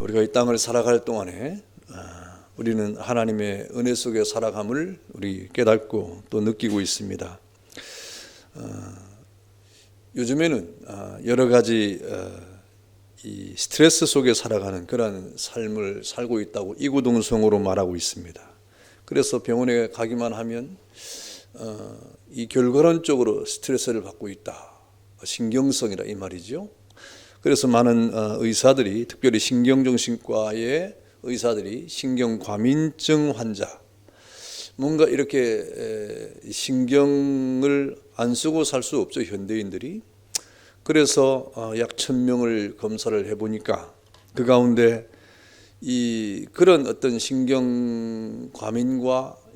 우리가 이 땅을 살아갈 동안에 우리는 하나님의 은혜 속에 살아감을 우리 깨닫고 또 느끼고 있습니다. 요즘에는 여러 가지 이 스트레스 속에 살아가는 그런 삶을 살고 있다고 이구동성으로 말하고 있습니다. 그래서 병원에 가기만 하면 이 결과론적으로 스트레스를 받고 있다. 신경성이라 이 말이죠. 그래서 많은 의사들이, 특별히 신경정신과의 의사들이 신경과민증 환자, 뭔가 이렇게 신경을 안 쓰고 살 수 없죠, 현대인들이. 그래서 약 1000명을 검사를 해보니까 그 가운데 그런 어떤 신경과민과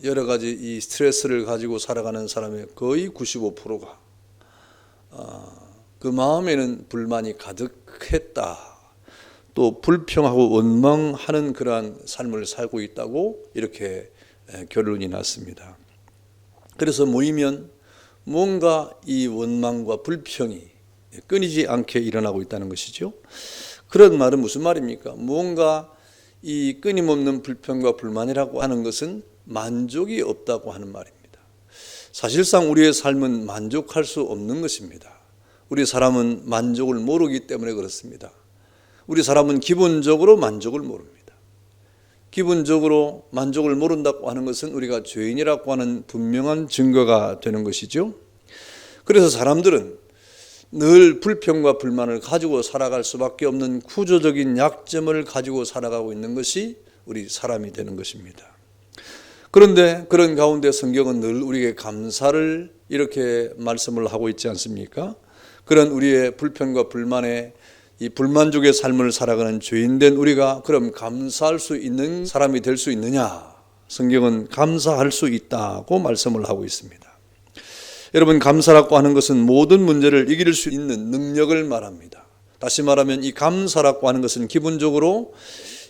여러 가지 이 스트레스를 가지고 살아가는 사람의 거의 95%가 그 마음에는 불만이 가득했다. 또 불평하고 원망하는 그러한 삶을 살고 있다고 이렇게 결론이 났습니다. 그래서 모이면 뭔가 이 원망과 불평이 끊이지 않게 일어나고 있다는 것이죠. 그런 말은 무슨 말입니까? 뭔가 이 끊임없는 불평과 불만이라고 하는 것은 만족이 없다고 하는 말입니다. 사실상 우리의 삶은 만족할 수 없는 것입니다. 우리 사람은 만족을 모르기 때문에 그렇습니다. 우리 사람은 기본적으로 만족을 모릅니다. 기본적으로 만족을 모른다고 하는 것은 우리가 죄인이라고 하는 분명한 증거가 되는 것이죠. 그래서 사람들은 늘 불평과 불만을 가지고 살아갈 수밖에 없는 구조적인 약점을 가지고 살아가고 있는 것이 우리 사람이 되는 것입니다. 그런데 그런 가운데 성경은 늘 우리에게 감사를 이렇게 말씀을 하고 있지 않습니까? 그런 우리의 불평과 불만에 이 불만족의 삶을 살아가는 죄인된 우리가 그럼 감사할 수 있는 사람이 될 수 있느냐? 성경은 감사할 수 있다고 말씀을 하고 있습니다. 여러분, 감사라고 하는 것은 모든 문제를 이길 수 있는 능력을 말합니다. 다시 말하면 이 감사라고 하는 것은 기본적으로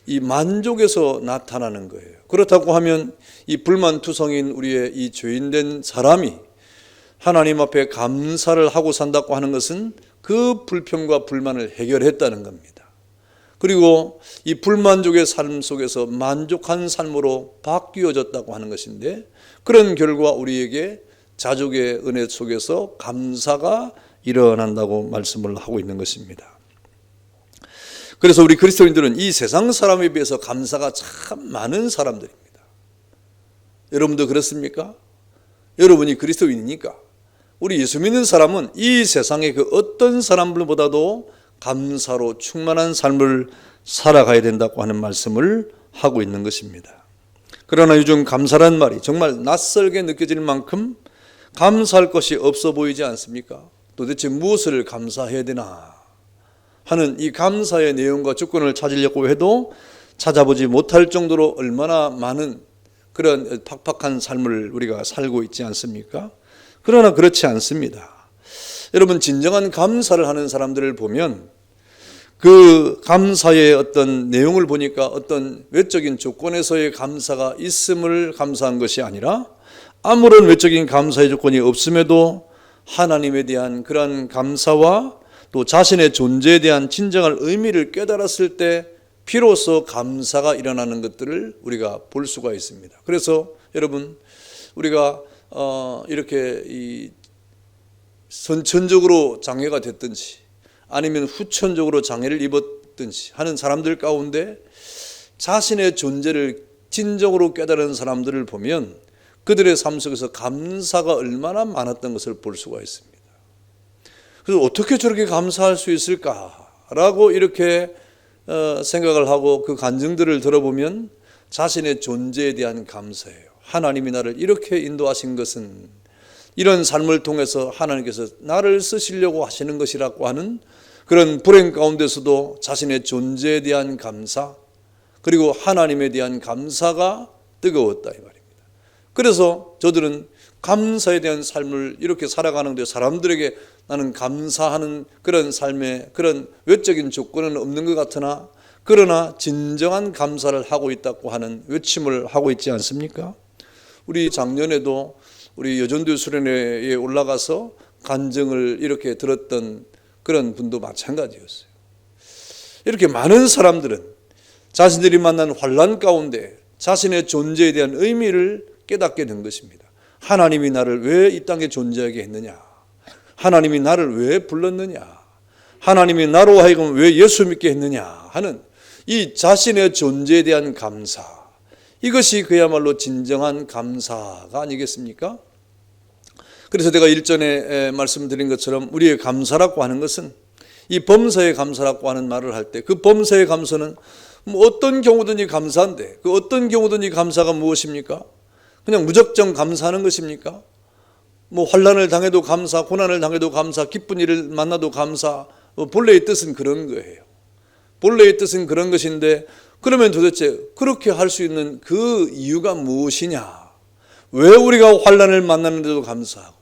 이 만족에서 나타나는 거예요. 그렇다고 하면 이 불만투성인 우리의 이 죄인된 사람이 하나님 앞에 감사를 하고 산다고 하는 것은 그 불평과 불만을 해결했다는 겁니다. 그리고 이 불만족의 삶 속에서 만족한 삶으로 바뀌어졌다고 하는 것인데, 그런 결과 우리에게 자족의 은혜 속에서 감사가 일어난다고 말씀을 하고 있는 것입니다. 그래서 우리 그리스도인들은 이 세상 사람에 비해서 감사가 참 많은 사람들입니다. 여러분도 그렇습니까? 여러분이 그리스도인이니까 우리 예수 믿는 사람은 이 세상의 그 어떤 사람들보다도 감사로 충만한 삶을 살아가야 된다고 하는 말씀을 하고 있는 것입니다. 그러나 요즘 감사란 말이 정말 낯설게 느껴질 만큼 감사할 것이 없어 보이지 않습니까? 도대체 무엇을 감사해야 되나 하는 이 감사의 내용과 조건을 찾으려고 해도 찾아보지 못할 정도로 얼마나 많은 그런 팍팍한 삶을 우리가 살고 있지 않습니까? 그러나 그렇지 않습니다. 여러분, 진정한 감사를 하는 사람들을 보면 그 감사의 어떤 내용을 보니까 어떤 외적인 조건에서의 감사가 있음을 감사한 것이 아니라 아무런 외적인 감사의 조건이 없음에도 하나님에 대한 그런 감사와 또 자신의 존재에 대한 진정한 의미를 깨달았을 때 비로소 감사가 일어나는 것들을 우리가 볼 수가 있습니다. 그래서 여러분, 우리가 이렇게 이 선천적으로 장애가 됐든지 아니면 후천적으로 장애를 입었든지 하는 사람들 가운데 자신의 존재를 진정으로 깨달은 사람들을 보면 그들의 삶 속에서 감사가 얼마나 많았던 것을 볼 수가 있습니다. 그래서 어떻게 저렇게 감사할 수 있을까라고 이렇게 생각을 하고 그 간증들을 들어보면 자신의 존재에 대한 감사예요. 하나님이 나를 이렇게 인도하신 것은 이런 삶을 통해서 하나님께서 나를 쓰시려고 하시는 것이라고 하는 그런 불행 가운데서도 자신의 존재에 대한 감사, 그리고 하나님에 대한 감사가 뜨거웠다 이 말입니다. 그래서 저들은 감사에 대한 삶을 이렇게 살아가는데 사람들에게 나는 감사하는 그런 삶의 그런 외적인 조건은 없는 것 같으나 그러나 진정한 감사를 하고 있다고 하는 외침을 하고 있지 않습니까? 우리 작년에도 우리 여전도 수련회에 올라가서 간증을 이렇게 들었던 그런 분도 마찬가지였어요. 이렇게 많은 사람들은 자신들이 만난 환난 가운데 자신의 존재에 대한 의미를 깨닫게 된 것입니다. 하나님이 나를 왜 이 땅에 존재하게 했느냐? 하나님이 나를 왜 불렀느냐? 하나님이 나로 하여금 왜 예수 믿게 했느냐? 하는 이 자신의 존재에 대한 감사, 이것이 그야말로 진정한 감사가 아니겠습니까? 그래서 제가 일전에 말씀드린 것처럼 우리의 감사라고 하는 것은 이 범사의 감사라고 하는 말을 할 때 그 범사의 감사는 뭐 어떤 경우든지 감사한데 그 어떤 경우든지 감사가 무엇입니까? 그냥 무작정 감사하는 것입니까? 뭐 환난을 당해도 감사, 고난을 당해도 감사, 기쁜 일을 만나도 감사, 본래의 뜻은 그런 거예요. 본래의 뜻은 그런 것인데 그러면 도대체 그렇게 할 수 있는 그 이유가 무엇이냐? 왜 우리가 환난을 만나는데도 감사하고,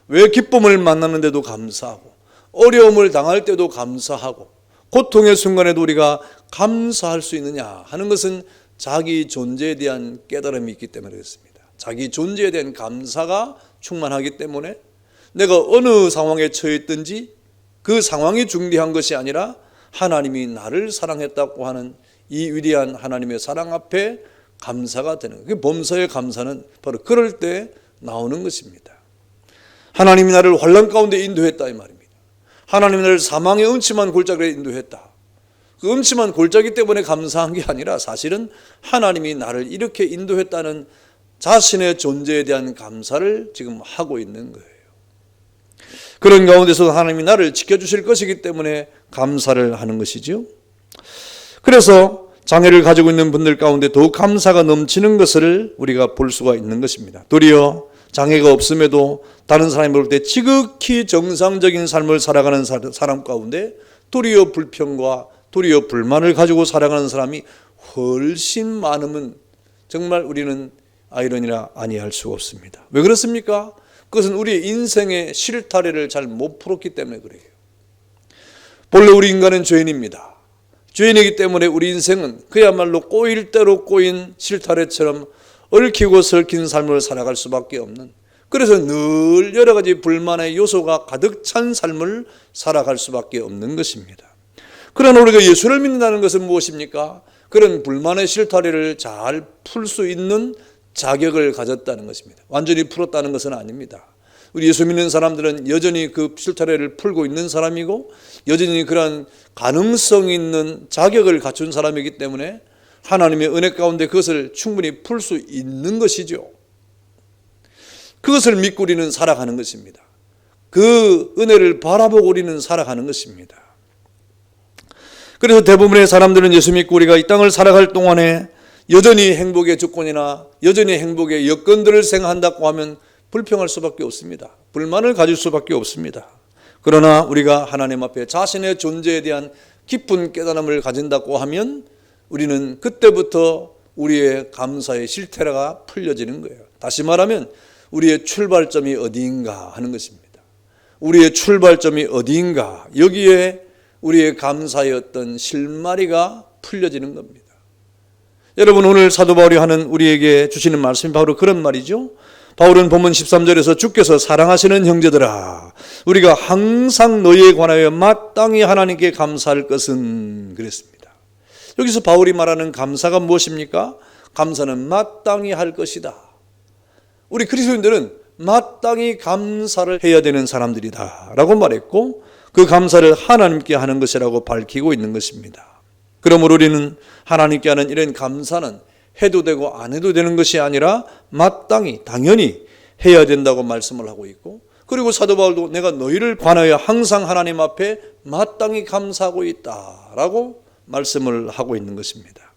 왜 기쁨을 만나는데도 감사하고, 어려움을 당할 때도 감사하고, 고통의 순간에도 우리가 감사할 수 있느냐 하는 것은 자기 존재에 대한 깨달음이 있기 때문에 그렇습니다. 자기 존재에 대한 감사가 충만하기 때문에 내가 어느 상황에 처했든지 그 상황이 중대한 것이 아니라 하나님이 나를 사랑했다고 하는 이 위대한 하나님의 사랑 앞에 감사가 되는, 그 범사의 감사는 바로 그럴 때 나오는 것입니다. 하나님이 나를 환난 가운데 인도했다 이 말입니다. 하나님이 나를 사망의 음침한 골짜기에 인도했다. 그 음침한 골짜기 때문에 감사한 게 아니라 사실은 하나님이 나를 이렇게 인도했다는 자신의 존재에 대한 감사를 지금 하고 있는 거예요. 그런 가운데서 하나님이 나를 지켜주실 것이기 때문에 감사를 하는 것이죠. 그래서 장애를 가지고 있는 분들 가운데 더욱 감사가 넘치는 것을 우리가 볼 수가 있는 것입니다. 도리어 장애가 없음에도 다른 사람이 볼 때 지극히 정상적인 삶을 살아가는 사람 가운데 도리어 불평과 도리어 불만을 가지고 살아가는 사람이 훨씬 많으면 정말 우리는 아이러니라 아니할 수가 없습니다. 왜 그렇습니까? 그것은 우리의 인생의 실타래를 잘 못 풀었기 때문에 그래요. 본래 우리 인간은 죄인입니다. 죄인이기 때문에 우리 인생은 그야말로 꼬일 대로 꼬인 실타래처럼 얽히고 설킨 삶을 살아갈 수밖에 없는, 그래서 늘 여러 가지 불만의 요소가 가득 찬 삶을 살아갈 수밖에 없는 것입니다. 그러나 우리가 예수를 믿는다는 것은 무엇입니까? 그런 불만의 실타래를 잘 풀 수 있는 자격을 가졌다는 것입니다. 완전히 풀었다는 것은 아닙니다. 우리 예수 믿는 사람들은 여전히 그 실타래를 풀고 있는 사람이고 여전히 그러한 가능성 있는 자격을 갖춘 사람이기 때문에 하나님의 은혜 가운데 그것을 충분히 풀 수 있는 것이죠. 그것을 믿고 우리는 살아가는 것입니다. 그 은혜를 바라보고 우리는 살아가는 것입니다. 그래서 대부분의 사람들은 예수 믿고 우리가 이 땅을 살아갈 동안에 여전히 행복의 조건이나 여전히 행복의 여건들을 생각한다고 하면 불평할 수밖에 없습니다. 불만을 가질 수밖에 없습니다. 그러나 우리가 하나님 앞에 자신의 존재에 대한 깊은 깨달음을 가진다고 하면 우리는 그때부터 우리의 감사의 실태가 풀려지는 거예요. 다시 말하면 우리의 출발점이 어디인가 하는 것입니다. 우리의 출발점이 어디인가, 여기에 우리의 감사의 어떤 실마리가 풀려지는 겁니다. 여러분, 오늘 사도 바울이 하는 우리에게 주시는 말씀이 바로 그런 말이죠. 바울은 본문 13절에서 주께서 사랑하시는 형제들아, 우리가 항상 너희에 관하여 마땅히 하나님께 감사할 것은, 그랬습니다. 여기서 바울이 말하는 감사가 무엇입니까? 감사는 마땅히 할 것이다. 우리 그리스도인들은 마땅히 감사를 해야 되는 사람들이다 라고 말했고, 그 감사를 하나님께 하는 것이라고 밝히고 있는 것입니다. 그러므로 우리는 하나님께 하는 이런 감사는 해도 되고 안 해도 되는 것이 아니라 마땅히 당연히 해야 된다고 말씀을 하고 있고, 그리고 사도 바울도 내가 너희를 관하여 항상 하나님 앞에 마땅히 감사하고 있다라고 말씀을 하고 있는 것입니다.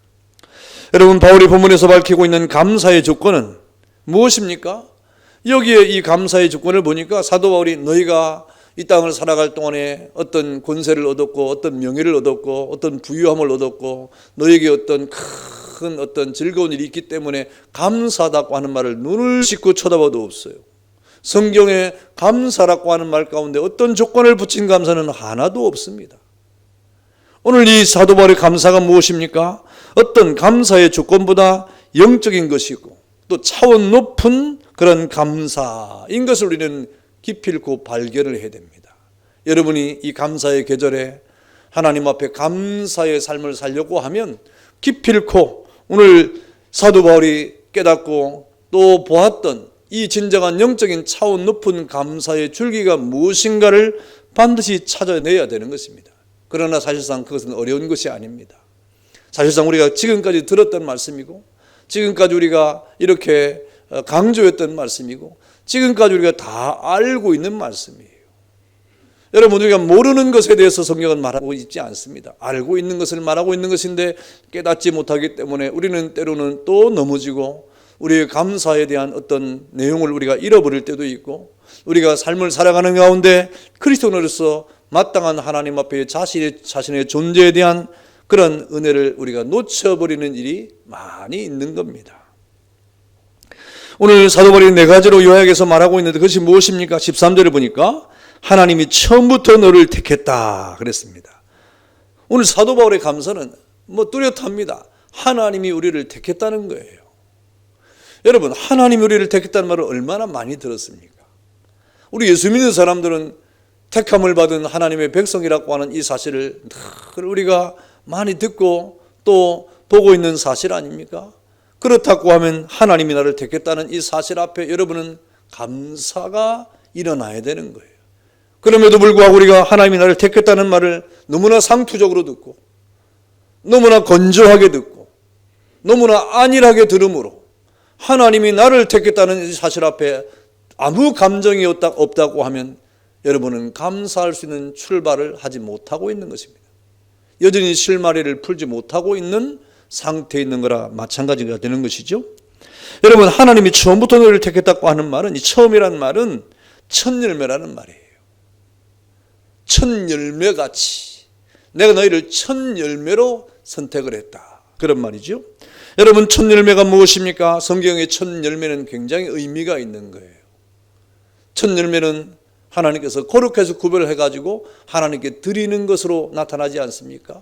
여러분, 바울이 본문에서 밝히고 있는 감사의 조건은 무엇입니까? 여기에 이 감사의 조건을 보니까 사도 바울이 너희가 이 땅을 살아갈 동안에 어떤 권세를 얻었고 어떤 명예를 얻었고 어떤 부유함을 얻었고 너에게 어떤 즐거운 일이 있기 때문에 감사하다고 하는 말을 눈을 씻고 쳐다봐도 없어요. 성경에 감사라고 하는 말 가운데 어떤 조건을 붙인 감사는 하나도 없습니다. 오늘 이 사도 바울의 감사가 무엇입니까? 어떤 감사의 조건보다 영적인 것이고 또 차원 높은 그런 감사인 것을 우리는 기필코 발견을 해야 됩니다. 여러분이 이 감사의 계절에 하나님 앞에 감사의 삶을 살려고 하면 기필코 오늘 사도 바울이 깨닫고 또 보았던 이 진정한 영적인 차원 높은 감사의 줄기가 무엇인가를 반드시 찾아내야 되는 것입니다. 그러나 사실상 그것은 어려운 것이 아닙니다. 사실상 우리가 지금까지 들었던 말씀이고, 지금까지 우리가 이렇게 강조했던 말씀이고, 지금까지 우리가 다 알고 있는 말씀이에요. 여러분, 우리가 모르는 것에 대해서 성경은 말하고 있지 않습니다. 알고 있는 것을 말하고 있는 것인데 깨닫지 못하기 때문에 우리는 때로는 또 넘어지고 우리의 감사에 대한 어떤 내용을 우리가 잃어버릴 때도 있고, 우리가 삶을 살아가는 가운데 그리스도인으로서 마땅한 하나님 앞에 자신의 존재에 대한 그런 은혜를 우리가 놓쳐버리는 일이 많이 있는 겁니다. 오늘 사도 바울이 네 가지로 요약해서 말하고 있는데 그것이 무엇입니까? 13절에 보니까 하나님이 처음부터 너를 택했다 그랬습니다. 오늘 사도 바울의 감사는 뚜렷합니다. 하나님이 우리를 택했다는 거예요. 여러분, 하나님이 우리를 택했다는 말을 얼마나 많이 들었습니까? 우리 예수 믿는 사람들은 택함을 받은 하나님의 백성이라고 하는 이 사실을 늘 우리가 많이 듣고 또 보고 있는 사실 아닙니까? 그렇다고 하면 하나님이 나를 택했다는 이 사실 앞에 여러분은 감사가 일어나야 되는 거예요. 그럼에도 불구하고 우리가 하나님이 나를 택했다는 말을 너무나 상투적으로 듣고 너무나 건조하게 듣고 너무나 안일하게 들음으로 하나님이 나를 택했다는 이 사실 앞에 아무 감정이 없다고 하면 여러분은 감사할 수 있는 출발을 하지 못하고 있는 것입니다. 여전히 실마리를 풀지 못하고 있는 상태에 있는 거라 마찬가지가 되는 것이죠. 여러분, 하나님이 처음부터 너를 택했다고 하는 말은, 이 처음이라는 말은 첫 열매라는 말이에요. 첫 열매같이 내가 너희를 첫 열매로 선택을 했다, 그런 말이죠. 여러분, 첫 열매가 무엇입니까? 성경의 첫 열매는 굉장히 의미가 있는 거예요. 첫 열매는 하나님께서 거룩해서 구별해가지고 하나님께 드리는 것으로 나타나지 않습니까?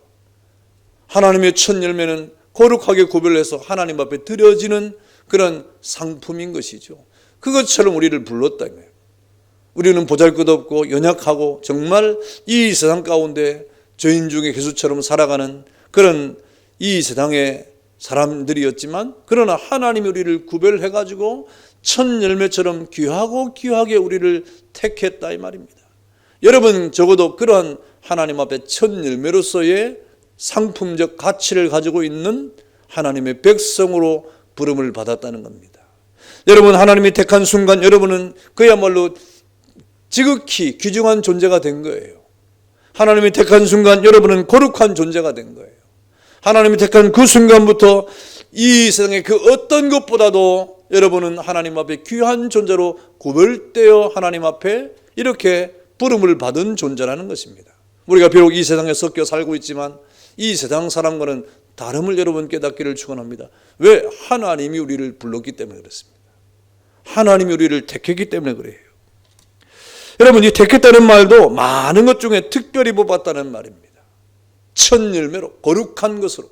하나님의 첫 열매는 거룩하게 구별해서 하나님 앞에 드려지는 그런 상품인 것이죠. 그것처럼 우리를 불렀다. 우리는 보잘것없고 연약하고 정말 이 세상 가운데 죄인 중에 괴수처럼 살아가는 그런 이 세상의 사람들이었지만, 그러나 하나님이 우리를 구별해가지고 첫 열매처럼 귀하게 우리를 택했다 이 말입니다. 여러분, 적어도 그러한 하나님 앞에 첫 열매로서의 상품적 가치를 가지고 있는 하나님의 백성으로 부름을 받았다는 겁니다. 여러분, 하나님이 택한 순간 여러분은 그야말로 지극히 귀중한 존재가 된 거예요. 하나님이 택한 순간 여러분은 거룩한 존재가 된 거예요. 하나님이 택한 그 순간부터 이 세상의 그 어떤 것보다도 여러분은 하나님 앞에 귀한 존재로 구별되어 하나님 앞에 이렇게 부름을 받은 존재라는 것입니다. 우리가 비록 이 세상에 섞여 살고 있지만 이 세상 사람과는 다름을 여러분 깨닫기를 축원합니다. 왜? 하나님이 우리를 불렀기 때문에 그렇습니다. 하나님이 우리를 택했기 때문에 그래요. 여러분, 이 택했다는 말도 많은 것 중에 특별히 뽑았다는 말입니다. 첫 열매로, 거룩한 것으로.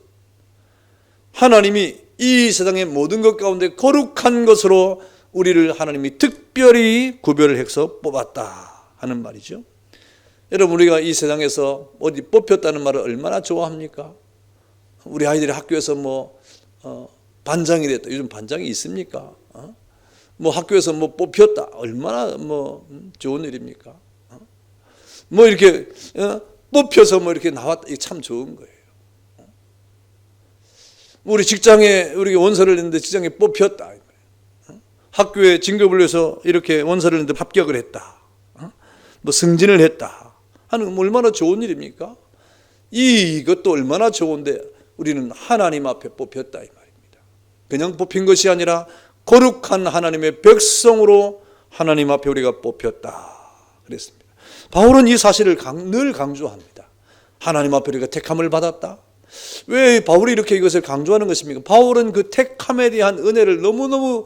하나님이 이 세상의 모든 것 가운데 거룩한 것으로 우리를 하나님이 특별히 구별을 해서 뽑았다 하는 말이죠. 여러분, 우리가 이 세상에서 어디 뽑혔다는 말을 얼마나 좋아합니까? 우리 아이들이 학교에서 반장이 됐다. 요즘 반장이 있습니까? 학교에서 뽑혔다. 얼마나 좋은 일입니까? 이렇게 뽑혀서 이렇게 나왔다. 이게 참 좋은 거예요. 우리 직장에 우리 원서를 냈는데 직장에 뽑혔다. 학교에 진급을 위해서 이렇게 원서를 냈는데 합격을 했다. 승진을 했다. 하는 얼마나 좋은 일입니까? 이것도 얼마나 좋은데 우리는 하나님 앞에 뽑혔다 이 말입니다. 그냥 뽑힌 것이 아니라 거룩한 하나님의 백성으로 하나님 앞에 우리가 뽑혔다 그랬습니다. 바울은 이 사실을 늘 강조합니다. 하나님 앞에 우리가 택함을 받았다. 왜 바울이 이렇게 이것을 강조하는 것입니까? 바울은 그 택함에 대한 은혜를 너무너무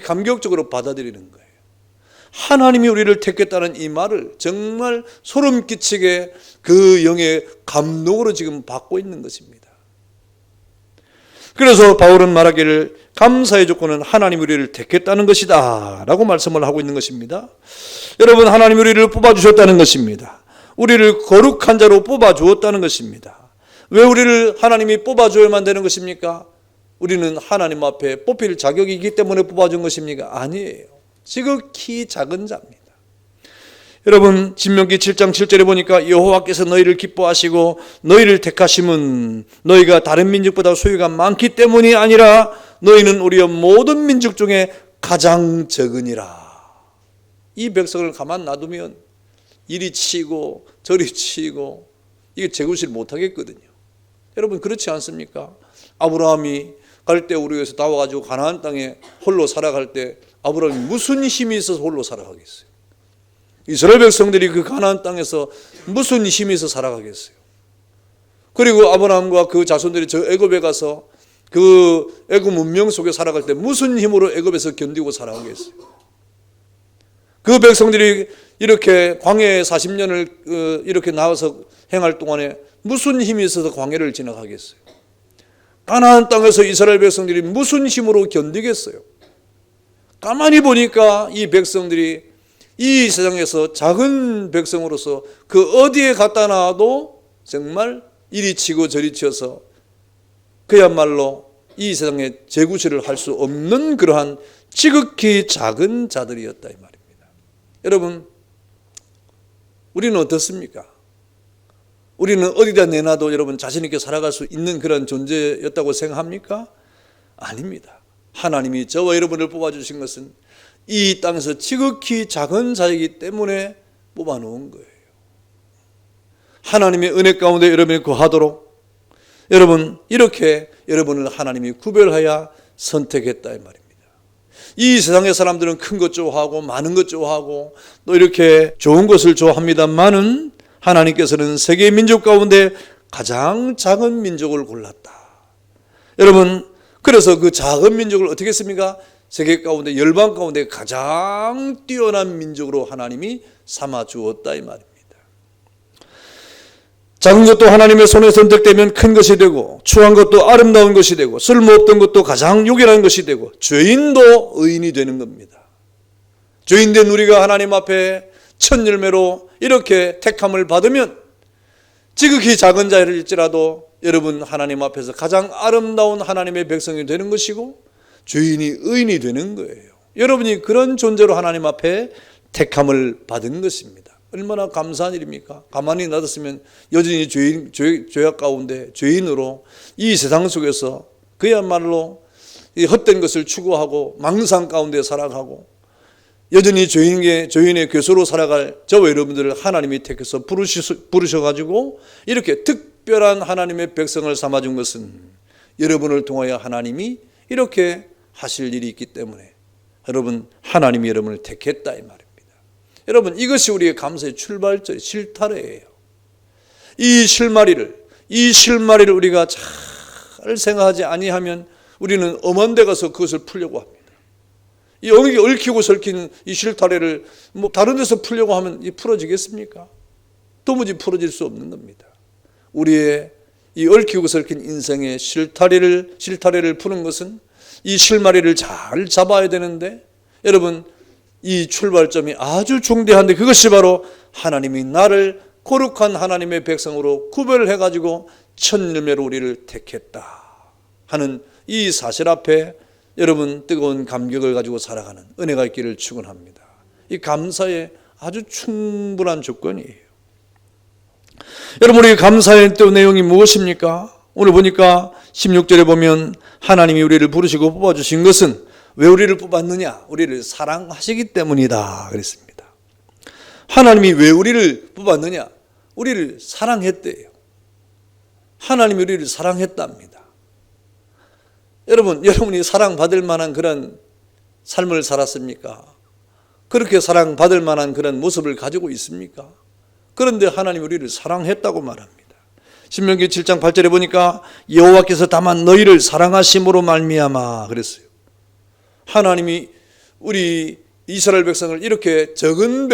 감격적으로 받아들이는 거예요. 하나님이 우리를 택했다는 이 말을 정말 소름 끼치게 그 영의 감동으로 지금 받고 있는 것입니다. 그래서 바울은 말하기를 감사의 조건은 하나님이 우리를 택했다는 것이다 라고 말씀을 하고 있는 것입니다. 여러분, 하나님이 우리를 뽑아주셨다는 것입니다. 우리를 거룩한 자로 뽑아주었다는 것입니다. 왜 우리를 하나님이 뽑아줘야만 되는 것입니까? 우리는 하나님 앞에 뽑힐 자격이 있기 때문에 뽑아준 것입니까? 아니에요. 지극히 작은 자입니다. 여러분, 신명기 7장 7절에 보니까 여호와께서 너희를 기뻐하시고 너희를 택하심은 너희가 다른 민족보다 소유가 많기 때문이 아니라 너희는 우리의 모든 민족 중에 가장 적으니라. 이 백성을 가만 놔두면 이리 치고 저리 치고 이게 재구시를 못하겠거든요. 여러분, 그렇지 않습니까? 아브라함이 갈대 우르에서 나와가지고 가나안 땅에 홀로 살아갈 때 아브라함이 무슨 힘이 있어서 홀로 살아가겠어요? 이스라엘 백성들이 그 가나안 땅에서 무슨 힘이 있어서 살아가겠어요? 그리고 아브라함과 그 자손들이 저 애굽에 가서 그 애굽 문명 속에 살아갈 때 무슨 힘으로 애굽에서 견디고 살아가겠어요? 그 백성들이 이렇게 광야에 40년을 이렇게 나와서 행할 동안에 무슨 힘이 있어서 광야를 지나가겠어요? 가나안 땅에서 이스라엘 백성들이 무슨 힘으로 견디겠어요? 가만히 보니까 이 백성들이 이 세상에서 작은 백성으로서 그 어디에 갖다 놔도 정말 이리 치고 저리 치어서 그야말로 이 세상에 재구시를 할 수 없는 그러한 지극히 작은 자들이었다 이 말입니다. 여러분, 우리는 어떻습니까? 우리는 어디다 내놔도 여러분 자신 있게 살아갈 수 있는 그런 존재였다고 생각합니까? 아닙니다. 하나님이 저와 여러분을 뽑아주신 것은 이 땅에서 지극히 작은 자이기 때문에 뽑아놓은 거예요. 하나님의 은혜 가운데 여러분이 거하도록 여러분 이렇게 여러분을 하나님이 구별하여 선택했다 이 말입니다. 이 세상의 사람들은 큰 것 좋아하고 많은 것 좋아하고 또 이렇게 좋은 것을 좋아합니다만은 하나님께서는 세계 민족 가운데 가장 작은 민족을 골랐다. 여러분, 그래서 그 작은 민족을 어떻게 했습니까? 세계 가운데 열방 가운데 가장 뛰어난 민족으로 하나님이 삼아 주었다 이 말입니다. 작은 것도 하나님의 손에 선택되면 큰 것이 되고 추한 것도 아름다운 것이 되고 쓸모없던 것도 가장 요긴한 것이 되고 죄인도 의인이 되는 겁니다. 죄인된 우리가 하나님 앞에 첫 열매로 이렇게 택함을 받으면 지극히 작은 자일지라도 여러분 하나님 앞에서 가장 아름다운 하나님의 백성이 되는 것이고 죄인이 의인이 되는 거예요. 여러분이 그런 존재로 하나님 앞에 택함을 받은 것입니다. 얼마나 감사한 일입니까? 가만히 놔뒀으면 여전히 죄악 가운데 죄인으로 이 세상 속에서 그야말로 이 헛된 것을 추구하고 망상 가운데 살아가고 여전히 죄인의 괴소로 살아갈 저와 여러분들을 하나님이 택해서 부르셔가지고 이렇게 특별한 하나님의 백성을 삼아준 것은 여러분을 통하여 하나님이 이렇게 하실 일이 있기 때문에 여러분 하나님이 여러분을 택했다 이 말입니다. 여러분 이것이 우리의 감사의 출발점, 실타래예요. 이 실마리를 우리가 잘 생각하지 아니하면 우리는 엄한 데 가서 그것을 풀려고 합니다. 이 얽히고 설킨 이 실타래를 뭐 다른 데서 풀려고 하면 이 풀어지겠습니까? 도무지 풀어질 수 없는 겁니다. 우리의 이 얽히고 설킨 인생의 실타래를 푸는 것은 이 실마리를 잘 잡아야 되는데 여러분 이 출발점이 아주 중대한데 그것이 바로 하나님이 나를 거룩한 하나님의 백성으로 구별을 해가지고 첫 열매로 우리를 택했다 하는 이 사실 앞에 여러분 뜨거운 감격을 가지고 살아가는 은혜가 있기를 축원합니다. 이 감사의 아주 충분한 조건이에요. 여러분 우리 감사의 또 내용이 무엇입니까? 오늘 보니까 16절에 보면 하나님이 우리를 부르시고 뽑아주신 것은 왜 우리를 뽑았느냐? 우리를 사랑하시기 때문이다 그랬습니다. 하나님이 왜 우리를 뽑았느냐? 우리를 사랑했대요. 하나님이 우리를 사랑했답니다. 여러분이 사랑받을 만한 그런 삶을 살았습니까? 그렇게 사랑받을 만한 그런 모습을 가지고 있습니까? 그런데 하나님이 우리를 사랑했다고 말합니다. 신명기 7장 8절에 보니까 여호와께서 다만 너희를 사랑하심으로 말미암아 그랬어요. 하나님이 우리 이스라엘 백성을 이렇게 적은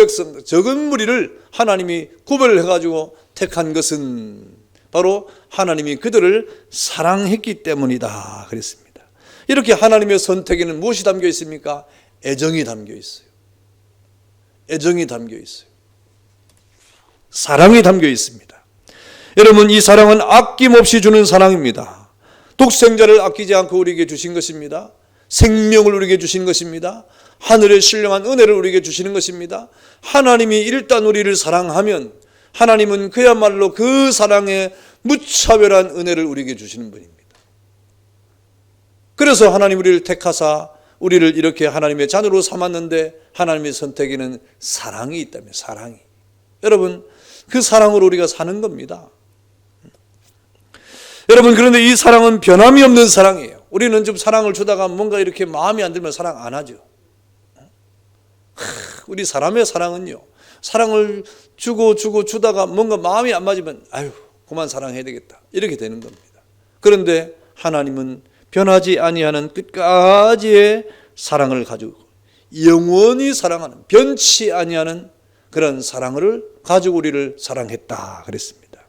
무리를 하나님이 구별을 해가지고 택한 것은 바로 하나님이 그들을 사랑했기 때문이다 그랬습니다. 이렇게 하나님의 선택에는 무엇이 담겨 있습니까? 애정이 담겨 있어요. 애정이 담겨 있어요. 사랑이 담겨 있습니다. 여러분, 이 사랑은 아낌없이 주는 사랑입니다. 독생자를 아끼지 않고 우리에게 주신 것입니다. 생명을 우리에게 주신 것입니다. 하늘의 신령한 은혜를 우리에게 주시는 것입니다. 하나님이 일단 우리를 사랑하면 하나님은 그야말로 그 사랑의 무차별한 은혜를 우리에게 주시는 분입니다. 그래서 하나님 우리를 택하사 우리를 이렇게 하나님의 자녀로 삼았는데, 하나님의 선택에는 사랑이 있다면, 사랑이. 여러분, 그 사랑으로 우리가 사는 겁니다. 여러분, 그런데 이 사랑은 변함이 없는 사랑이에요. 우리는 좀 사랑을 주다가 뭔가 이렇게 마음에 안 들면 사랑 안 하죠. 우리 사람의 사랑은요, 사랑을 주다가 뭔가 마음이 안 맞으면 아유, 그만 사랑해야 되겠다, 이렇게 되는 겁니다. 그런데 하나님은 변하지 아니하는 끝까지의 사랑을 가지고 영원히 사랑하는, 변치 아니하는 그런 사랑을 가지고 우리를 사랑했다 그랬습니다.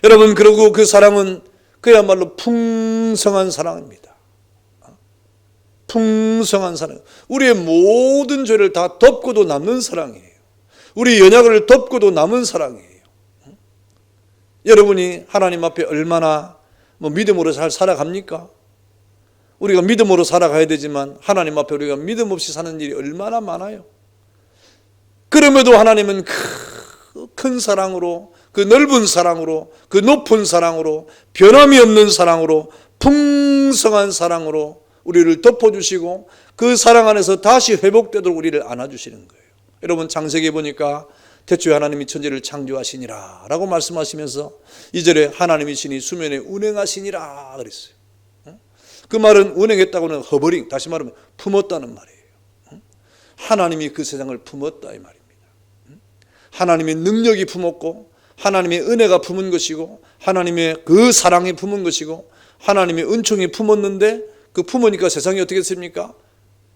여러분, 그리고 그 사랑은 그야말로 풍성한 사랑입니다. 풍성한 사랑. 우리의 모든 죄를 다 덮고도 남는 사랑이에요. 우리 연약을 덮고도 남은 사랑이에요. 여러분이 하나님 앞에 얼마나 믿음으로 잘 살아갑니까? 우리가 믿음으로 살아가야 되지만 하나님 앞에 우리가 믿음 없이 사는 일이 얼마나 많아요. 그럼에도 하나님은 큰 사랑으로, 그 넓은 사랑으로, 그 높은 사랑으로, 변함이 없는 사랑으로, 풍성한 사랑으로 우리를 덮어주시고 그 사랑 안에서 다시 회복되도록 우리를 안아주시는 거예요. 여러분, 창세기에 보니까 태초에 하나님이 천지를 창조하시니라 라고 말씀하시면서 2절에 하나님이 신이 수면에 운행하시니라 그랬어요. 그 말은 운행했다고는 허버링, 다시 말하면 품었다는 말이에요. 하나님이 그 세상을 품었다 이 말입니다. 하나님의 능력이 품었고 하나님의 은혜가 품은 것이고 하나님의 그 사랑이 품은 것이고 하나님의 은총이 품었는데, 그 품으니까 세상이 어떻게 됐습니까?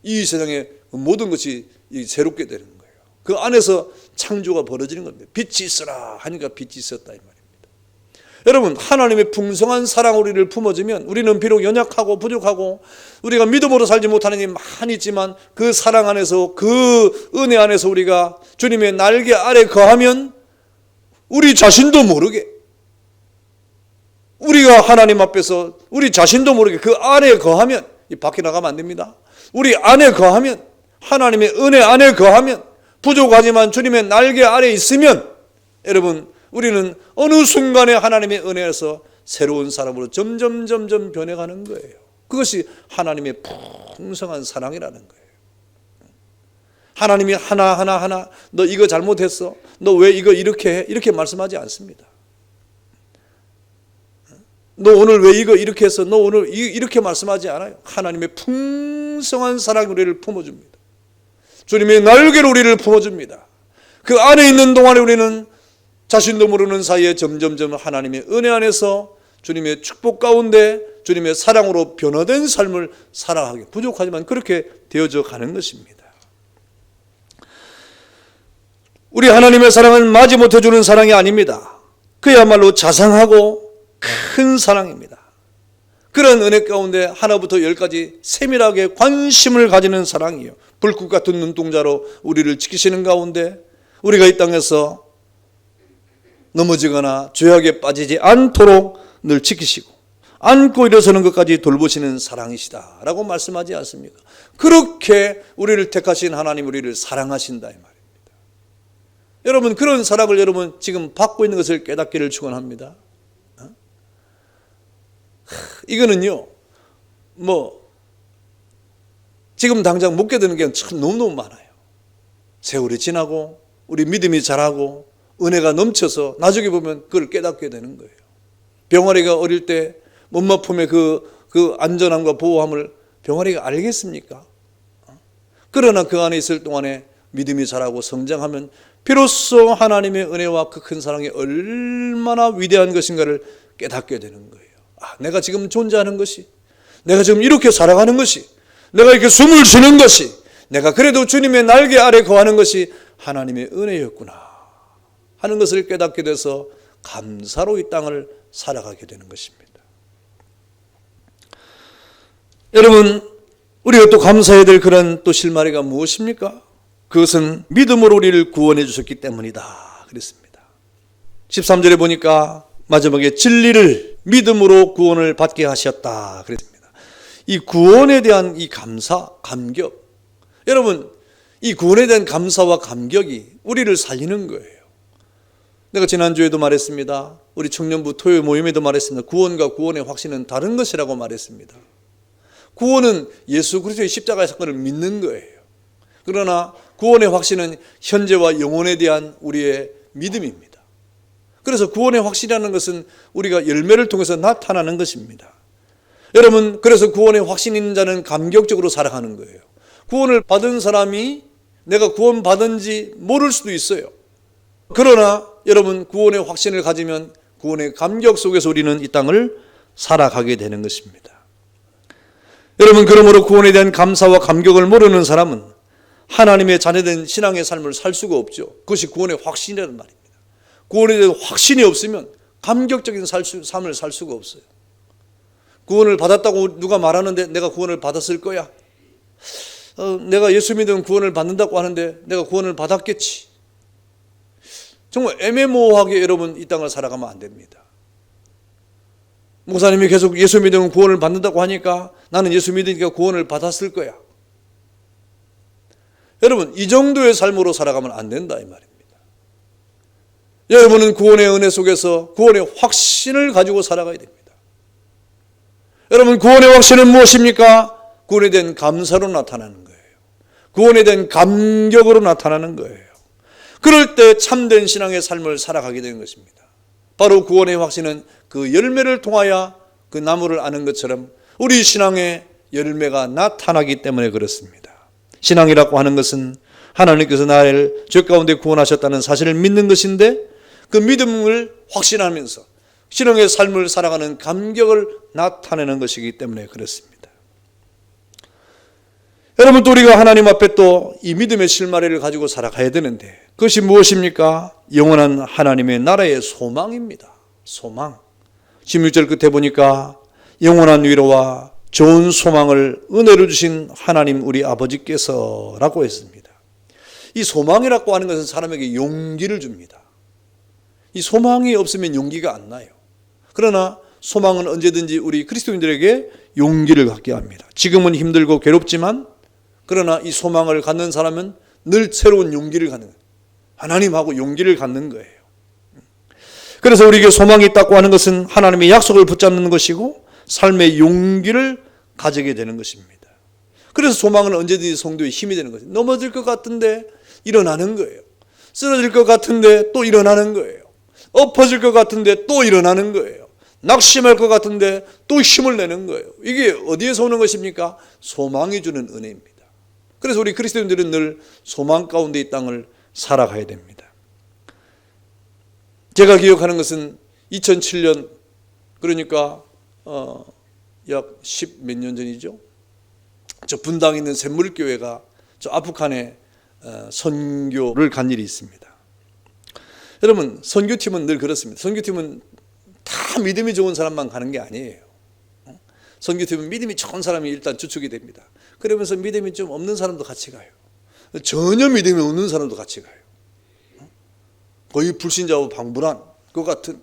이 세상에 모든 것이 새롭게 되는 거예요. 그 안에서 창조가 벌어지는 겁니다. 빛이 있어라 하니까 빛이 있었다 이 말입니다. 여러분, 하나님의 풍성한 사랑 우리를 품어주면 우리는 비록 연약하고 부족하고 우리가 믿음으로 살지 못하는 일이 많이 있지만 그 사랑 안에서, 그 은혜 안에서 우리가 주님의 날개 아래 거하면 우리 자신도 모르게, 우리가 하나님 앞에서 우리 자신도 모르게 그 안에 거하면, 밖에 나가면 안 됩니다. 우리 안에 거하면, 하나님의 은혜 안에 거하면, 부족하지만 주님의 날개 아래 있으면 여러분, 우리는 어느 순간에 하나님의 은혜에서 새로운 사람으로 점점 변해가는 거예요. 그것이 하나님의 풍성한 사랑이라는 거예요. 하나님이 하나 너 이거 잘못했어, 너 왜 이거 이렇게 해, 이렇게 말씀하지 않습니다. 너 오늘 왜 이거 이렇게 했어, 너 오늘 이렇게 말씀하지 않아요. 하나님의 풍성한 사랑 우리를 품어줍니다. 주님의 날개로 우리를 품어줍니다. 그 안에 있는 동안에 우리는 자신도 모르는 사이에 점점 하나님의 은혜 안에서 주님의 축복 가운데 주님의 사랑으로 변화된 삶을 살아가게, 부족하지만 그렇게 되어져 가는 것입니다. 우리 하나님의 사랑은 마지못해 주는 사랑이 아닙니다. 그야말로 자상하고 큰 사랑입니다. 그런 은혜 가운데 하나부터 열까지 세밀하게 관심을 가지는 사랑이에요. 불꽃 같은 눈동자로 우리를 지키시는 가운데 우리가 이 땅에서 넘어지거나 죄악에 빠지지 않도록 늘 지키시고 안고 일어서는 것까지 돌보시는 사랑이시다 라고 말씀하지 않습니까? 그렇게 우리를 택하신 하나님, 우리를 사랑하신다 이 말입니다. 여러분, 그런 사랑을 여러분 지금 받고 있는 것을 깨닫기를 축원합니다. 이거는요, 지금 당장 못 깨닫는 게 참 너무너무 많아요. 세월이 지나고 우리 믿음이 자라고 은혜가 넘쳐서 나중에 보면 그걸 깨닫게 되는 거예요. 병아리가 어릴 때 엄마 품의 그 안전함과 보호함을 병아리가 알겠습니까? 그러나 그 안에 있을 동안에 믿음이 자라고 성장하면 비로소 하나님의 은혜와 그 큰 사랑이 얼마나 위대한 것인가를 깨닫게 되는 거예요. 내가 지금 존재하는 것이, 내가 지금 이렇게 살아가는 것이, 내가 이렇게 숨을 쉬는 것이, 내가 그래도 주님의 날개 아래 거하는 것이 하나님의 은혜였구나 하는 것을 깨닫게 돼서 감사로 이 땅을 살아가게 되는 것입니다. 여러분, 우리가 또 감사해야 될 그런 또 실마리가 무엇입니까? 그것은 믿음으로 우리를 구원해 주셨기 때문이다 그랬습니다. 13절에 보니까 마지막에 진리를 믿음으로 구원을 받게 하셨다 그랬습니다. 이 구원에 대한 이 감사, 감격, 여러분 이 구원에 대한 감사와 감격이 우리를 살리는 거예요. 내가 지난주에도 말했습니다. 우리 청년부 토요일 모임에도 말했습니다. 구원과 구원의 확신은 다른 것이라고 말했습니다. 구원은 예수 그리스도의 십자가의 사건을 믿는 거예요. 그러나 구원의 확신은 현재와 영혼에 대한 우리의 믿음입니다. 그래서 구원의 확신이라는 것은 우리가 열매를 통해서 나타나는 것입니다. 여러분, 그래서 구원의 확신 있는 자는 감격적으로 살아가는 거예요. 구원을 받은 사람이 내가 구원받은지 모를 수도 있어요. 그러나 여러분, 구원의 확신을 가지면 구원의 감격 속에서 우리는 이 땅을 살아가게 되는 것입니다. 여러분, 그러므로 구원에 대한 감사와 감격을 모르는 사람은 하나님의 자녀된 신앙의 삶을 살 수가 없죠. 그것이 구원의 확신이라는 말입니다. 구원에 대한 확신이 없으면 감격적인 삶을 살 수가 없어요. 구원을 받았다고 누가 말하는데 내가 구원을 받았을 거야. 내가 예수 믿으면 구원을 받는다고 하는데 내가 구원을 받았겠지. 정말 애매모호하게 여러분 이 땅을 살아가면 안 됩니다. 목사님이 계속 예수 믿으면 구원을 받는다고 하니까 나는 예수 믿으니까 구원을 받았을 거야. 여러분, 이 정도의 삶으로 살아가면 안 된다 이 말입니다. 여러분은 구원의 은혜 속에서 구원의 확신을 가지고 살아가야 됩니다. 여러분, 구원의 확신은 무엇입니까? 구원에 대한 감사로 나타나는 거예요. 구원에 대한 감격으로 나타나는 거예요. 그럴 때 참된 신앙의 삶을 살아가게 되는 것입니다. 바로 구원의 확신은 그 열매를 통하여 그 나무를 아는 것처럼 우리 신앙의 열매가 나타나기 때문에 그렇습니다. 신앙이라고 하는 것은 하나님께서 나를 죄 가운데 구원하셨다는 사실을 믿는 것인데 그 믿음을 확신하면서 신앙의 삶을 살아가는 감격을 나타내는 것이기 때문에 그렇습니다. 여러분, 또 우리가 하나님 앞에 또 이 믿음의 실마리를 가지고 살아가야 되는데 그것이 무엇입니까? 영원한 하나님의 나라의 소망입니다. 소망. 16절 끝에 보니까 영원한 위로와 좋은 소망을 은혜로 주신 하나님 우리 아버지께서 라고 했습니다. 이 소망이라고 하는 것은 사람에게 용기를 줍니다. 이 소망이 없으면 용기가 안 나요. 그러나 소망은 언제든지 우리 그리스도인들에게 용기를 갖게 합니다. 지금은 힘들고 괴롭지만 그러나 이 소망을 갖는 사람은 늘 새로운 용기를 갖는 거예요. 하나님하고 용기를 갖는 거예요. 그래서 우리에게 소망이 있다고 하는 것은 하나님의 약속을 붙잡는 것이고 삶의 용기를 가지게 되는 것입니다. 그래서 소망은 언제든지 성도의 힘이 되는 거죠. 넘어질 것 같은데 일어나는 거예요. 쓰러질 것 같은데 또 일어나는 거예요. 엎어질 것 같은데 또 일어나는 거예요. 낙심할 것 같은데 또 힘을 내는 거예요. 이게 어디에서 오는 것입니까? 소망이 주는 은혜입니다. 그래서 우리 그리스도인들은 늘 소망 가운데 이 땅을 살아가야 됩니다. 제가 기억하는 것은 2007년 그러니까 약 10 몇 년 전이죠. 저 분당에 있는 샘물교회가 저 아프간에 선교를 간 일이 있습니다. 여러분, 선교팀은 늘 그렇습니다. 선교팀은 다 믿음이 좋은 사람만 가는 게 아니에요. 선교팀은 믿음이 좋은 사람이 일단 주축이 됩니다. 그러면서 믿음이 좀 없는 사람도 같이 가요. 전혀 믿음이 없는 사람도 같이 가요. 거의 불신자와 방불한 것 같은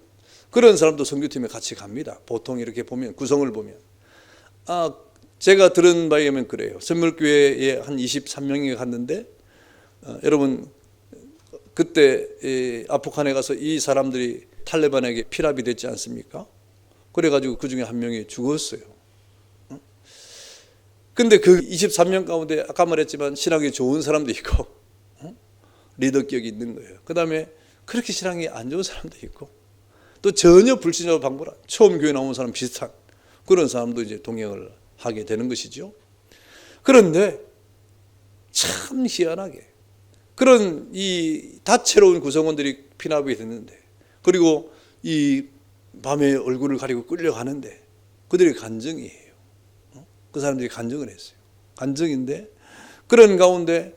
그런 사람도 선교팀에 같이 갑니다. 보통 이렇게 보면, 구성을 보면. 제가 들은 바에 의하면 그래요. 선물교회에 한 23명이 갔는데 여러분 그때 아프간에 가서 이 사람들이 탈레반에게 피랍이 됐지 않습니까? 그래가지고 그 중에 한 명이 죽었어요. 근데 그 23명 가운데 아까 말했지만 신앙이 좋은 사람도 있고 리더격이 있는 거예요. 그 다음에 그렇게 신앙이 안 좋은 사람도 있고 또 전혀 불신자와 방불한 처음 교회 나온 사람 비슷한 그런 사람도 이제 동행을 하게 되는 것이죠. 그런데 참 희한하게 그런 이 다채로운 구성원들이 피납이 됐는데 그리고 이 밤에 얼굴을 가리고 끌려가는데 그들이 간증이에요. 그 사람들이 간증을 했어요. 간증인데 그런 가운데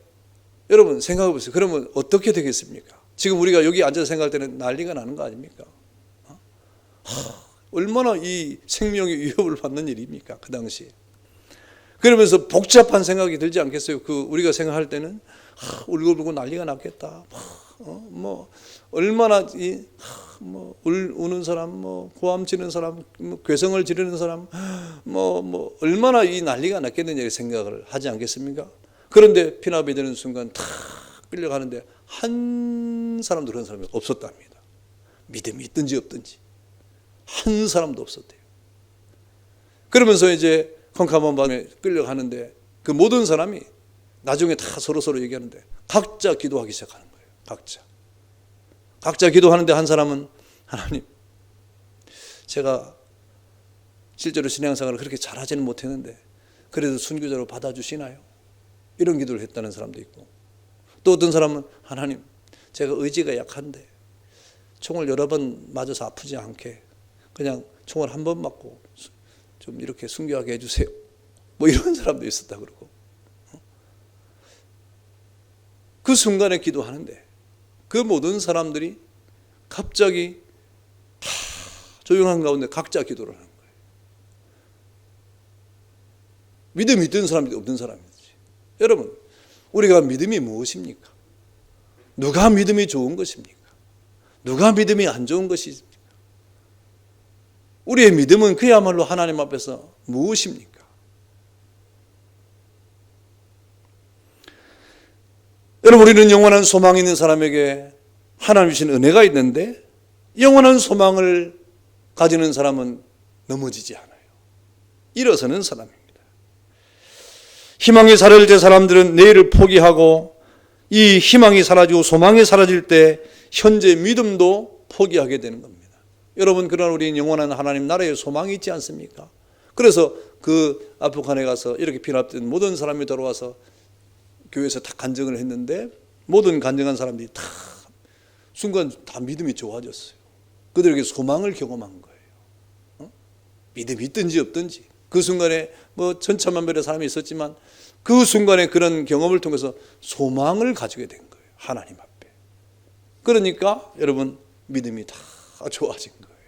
여러분 생각해 보세요. 그러면 어떻게 되겠습니까? 지금 우리가 여기 앉아서 생각할 때는 난리가 나는 거 아닙니까? 얼마나 이 생명의 위협을 받는 일입니까? 그 당시에. 그러면서 복잡한 생각이 들지 않겠어요? 우리가 생각할 때는 울고불고 난리가 났겠다. 얼마나 우는 사람, 고함 지르는 사람, 괴성을 지르는 사람, 얼마나 이 난리가 났겠느냐 생각을 하지 않겠습니까? 그런데 피납이 되는 순간 탁 끌려가는데 한 사람도 그런 사람이 없었답니다. 믿음이 있든지 없든지 한 사람도 없었대요. 그러면서 이제 컴컴한 밤에 끌려가는데 그 모든 사람이 나중에 다 서로 얘기하는데 각자 기도하기 시작하는 거예요. 각자 기도하는데 한 사람은 하나님, 제가 실제로 신앙생활을 그렇게 잘하지는 못했는데 그래도 순교자로 받아주시나요? 이런 기도를 했다는 사람도 있고, 또 어떤 사람은 하나님, 제가 의지가 약한데 총을 여러 번 맞아서 아프지 않게 그냥 총을 한 번 맞고 좀 이렇게 순교하게 해주세요. 이런 사람도 있었다 그러고, 그 순간에 기도하는데 그 모든 사람들이 갑자기 다 조용한 가운데 각자 기도를 하는 거예요. 믿음이 있던 사람이 없는 사람이지. 여러분, 우리가 믿음이 무엇입니까? 누가 믿음이 좋은 것입니까? 누가 믿음이 안 좋은 것입니까? 우리의 믿음은 그야말로 하나님 앞에서 무엇입니까? 여러분, 우리는 영원한 소망이 있는 사람에게 하나님 주신 은혜가 있는데 영원한 소망을 가지는 사람은 넘어지지 않아요. 일어서는 사람입니다. 희망이 사라질 때 사람들은 내일을 포기하고, 이 희망이 사라지고 소망이 사라질 때 현재 믿음도 포기하게 되는 겁니다. 여러분, 그러나 우리는 영원한 하나님 나라에 소망이 있지 않습니까? 그래서 그 아프간에 가서 이렇게 피납된 모든 사람이 들어와서 교회에서 다 간증을 했는데 모든 간증한 사람들이 다 순간 다 믿음이 좋아졌어요. 그들에게 소망을 경험한 거예요. 믿음이 있든지 없든지 그 순간에 천차만별의 사람이 있었지만 그 순간에 그런 경험을 통해서 소망을 가지게 된 거예요. 하나님 앞에. 그러니까 여러분, 믿음이 다 좋아진 거예요.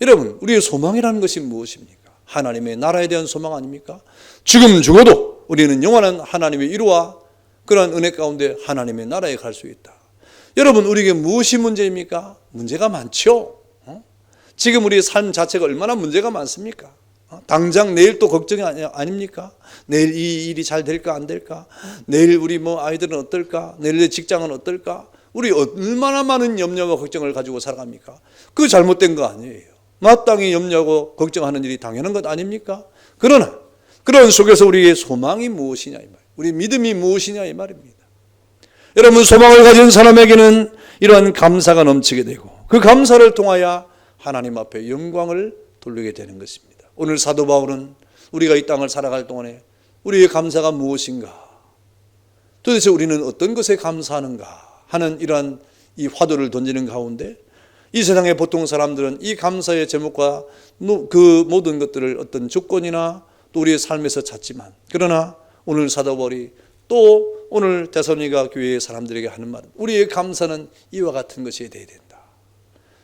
여러분, 우리의 소망이라는 것이 무엇입니까? 하나님의 나라에 대한 소망 아닙니까? 지금 죽어도 우리는 영원한 하나님의 이루와 그러한 은혜 가운데 하나님의 나라에 갈 수 있다. 여러분, 우리에게 무엇이 문제입니까? 문제가 많죠. 지금 우리의 삶 자체가 얼마나 문제가 많습니까? 당장 내일 또 걱정이 아닙니까? 내일 이 일이 잘 될까 안 될까? 내일 우리 아이들은 어떨까? 내일 내 직장은 어떨까? 우리 얼마나 많은 염려와 걱정을 가지고 살아갑니까? 그거 잘못된 거 아니에요. 마땅히 염려하고 걱정하는 일이 당연한 것 아닙니까? 그러나 그런 속에서 우리의 소망이 무엇이냐 이 말, 우리 믿음이 무엇이냐 이 말입니다. 여러분, 소망을 가진 사람에게는 이러한 감사가 넘치게 되고 그 감사를 통하여 하나님 앞에 영광을 돌리게 되는 것입니다. 오늘 사도 바울은 우리가 이 땅을 살아갈 동안에 우리의 감사가 무엇인가, 도대체 우리는 어떤 것에 감사하는가 하는 이러한 이 화두를 던지는 가운데 이 세상의 보통 사람들은 이 감사의 제목과 그 모든 것들을 어떤 조건이나 또 우리의 삶에서 찾지만, 그러나 오늘 사도 바울이 또 오늘 데살로니가 교회의 사람들에게 하는 말은 우리의 감사는 이와 같은 것이 되어야 된다.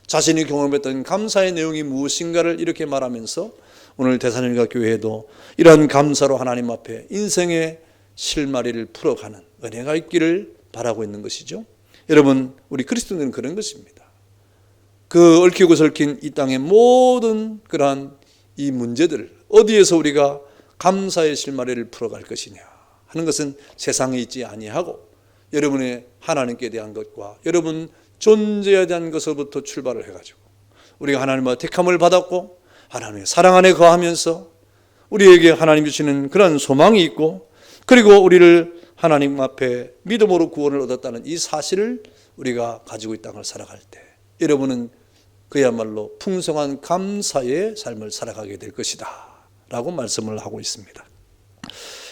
자신이 경험했던 감사의 내용이 무엇인가를 이렇게 말하면서 오늘 데살로니가 교회에도 이러한 감사로 하나님 앞에 인생의 실마리를 풀어가는 은혜가 있기를 바라고 있는 것이죠. 여러분, 우리 그리스도인들은 그런 것입니다. 그 얽히고 설킨 이 땅의 모든 그러한 이 문제들을 어디에서 우리가 감사의 실마리를 풀어갈 것이냐 하는 것은 세상에 있지 아니하고 여러분의 하나님께 대한 것과 여러분 존재에 대한 것으로부터 출발을 해가지고 우리가 하나님과 택함을 받았고 하나님의 사랑 안에 거하면서 우리에게 하나님 주시는 그런 소망이 있고, 그리고 우리를 하나님 앞에 믿음으로 구원을 얻었다는 이 사실을 우리가 가지고 이 땅을 살아갈 때 여러분은 그야말로 풍성한 감사의 삶을 살아가게 될 것이다 라고 말씀을 하고 있습니다.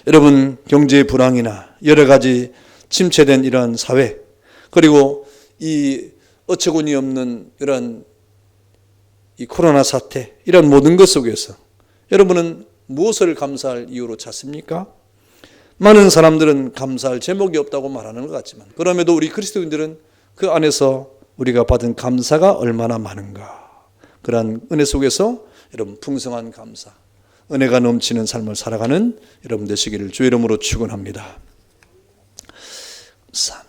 여러분, 경제 불황이나 여러 가지 침체된 이러한 사회, 그리고 이 어처구니 없는 이런 이 코로나 사태, 이런 모든 것 속에서 여러분은 무엇을 감사할 이유로 찾습니까? 많은 사람들은 감사할 제목이 없다고 말하는 것 같지만, 그럼에도 우리 그리스도인들은 그 안에서 우리가 받은 감사가 얼마나 많은가, 그러한 은혜 속에서 여러분 풍성한 감사, 은혜가 넘치는 삶을 살아가는 여러분 되시기를 주의 이름으로 축원합니다. 3.